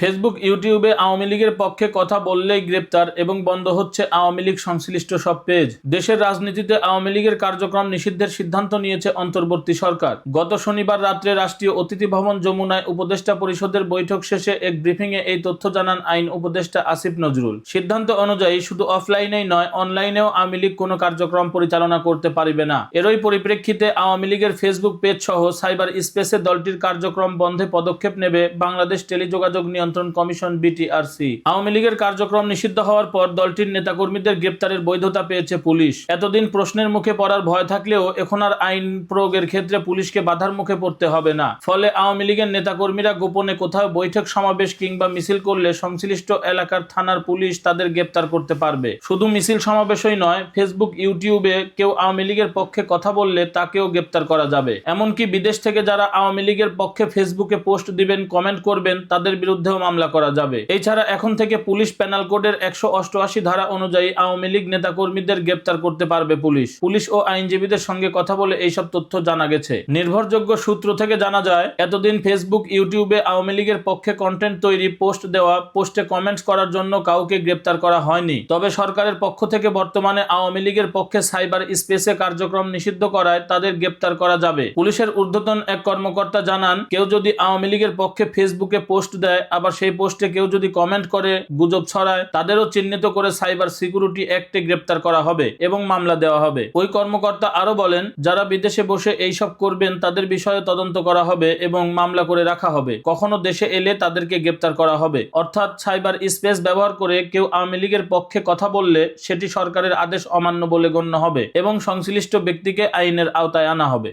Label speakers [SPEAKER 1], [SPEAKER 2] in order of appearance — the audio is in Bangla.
[SPEAKER 1] ফেসবুক, ইউটিউবে আওয়ামী লীগের পক্ষে কথা বললেই গ্রেপ্তার এবং বন্ধ হচ্ছে আওয়ামী লীগ সংশ্লিষ্ট সব পেজ। দেশের রাজনীতিতে আওয়ামী লীগের কার্যক্রম নিষিদ্ধের সিদ্ধান্ত নিয়েছে অন্তর্বর্তী সরকার। গত শনিবার রাত্রে রাষ্ট্রীয় অতিথি ভবন যমুনায় উপদেষ্টা পরিষদের বৈঠক শেষে এক ব্রিফিংয়ে এই তথ্য জানান আইন উপদেষ্টা আসিফ নজরুল। সিদ্ধান্ত অনুযায়ী শুধু অফলাইনেই নয়, অনলাইনেও আওয়ামী লীগ কোনো কার্যক্রম পরিচালনা করতে পারবে না। এরই পরিপ্রেক্ষিতে আওয়ামী লীগের ফেসবুক পেজ সহ সাইবার স্পেসে দলটির কার্যক্রম বন্ধে পদক্ষেপ নেবে বাংলাদেশ টেলিযোগাযোগ নিয়ন্ত্রণ কমিশন বিটিআরসি। আওয়ামী লীগের কার্যক্রম নিষিদ্ধ হওয়ার পর দলটির নেতাকর্মীদের গ্রেপ্তারের বৈধতা পেয়েছে পুলিশ। এতদিন প্রশ্নের মুখে পড়ার ভয় থাকলেও এখন আর আইন প্রয়োগের ক্ষেত্রে পুলিশকে বাধার মুখে পড়তে হবে না। ফলে আওয়ামী লীগের নেতাকর্মীরা গোপনে কোথাও বৈঠক, সমাবেশ কিংবা মিছিল করলে সংশ্লিষ্ট এলাকার থানার পুলিশ তাদের গ্রেপ্তার করতে পারবে। শুধু মিছিল সমাবেশই নয়, ফেসবুক, ইউটিউবে কেউ আওয়ামী লীগের পক্ষে কথা বললে তাকেও গ্রেপ্তার করা যাবে। এমনকি বিদেশ থেকে যারা আওয়ামী লীগের পক্ষে ফেসবুকে পোস্ট দিবেন, কমেন্ট করবেন, তাদের বিরুদ্ধেও মামলা করা যাবে। এছাড়া এখন থেকে পুলিশ প্যানাল কোডের 188 ধারা অনুযায়ী আওয়ামী লীগ নেতাকর্মীদের গ্রেপ্তার করতে পারবে পুলিশ ও আইনজীবীদের সঙ্গে কথা বলে এইসব তথ্য জানা গেছে। নির্ভরযোগ্য সূত্র থেকে জানা যায়, এতদিন ফেসবুক, ইউটিউবে আওয়ামী লীগের পক্ষে কন্টেন্ট তৈরি, পোস্ট দেওয়া, পোস্টে কমেন্টস করার জন্য কাউকে গ্রেপ্তার করা হয়নি। তবে সরকারের পক্ষ থেকে বর্তমানে আওয়ামী লীগের পক্ষে সাইবার স্পেসে কার্যক্রম নিষিদ্ধ করায় তাদের গ্রেপ্তার করা যাবে। পুলিশের ঊর্ধ্বতন এক কর্মকর্তা জানান, কেউ যদি আওয়ামী লীগের পক্ষে ফেসবুকে পোস্ট দেয়, আবার সেই পোস্টে কেউ যদি কমেন্ট করে, গুজব ছড়ায়, তাদেরও চিহ্নিত করে সাইবার সিকিউরিটি অ্যাক্টে গ্রেপ্তার করা হবে এবং মামলা দেওয়া হবে। ওই কর্মকর্তা আরো বলেন, যারা বিদেশে বসে এইসব করবেন তাদের বিষয়ে তদন্ত করা হবে এবং মামলা করে রাখা হবে। কখনো দেশে এলে তাদেরকে গ্রেপ্তার করা হবে। অর্থাৎ সাইবার স্পেস ব্যবহার করে কেউ আওয়ামী লীগের পক্ষে কথা বললে সেটি সরকারের আদেশ অমান্য বলে গণ্য হবে এবং সংশ্লিষ্ট ব্যক্তিকে আইনের আওতায় আনা হবে।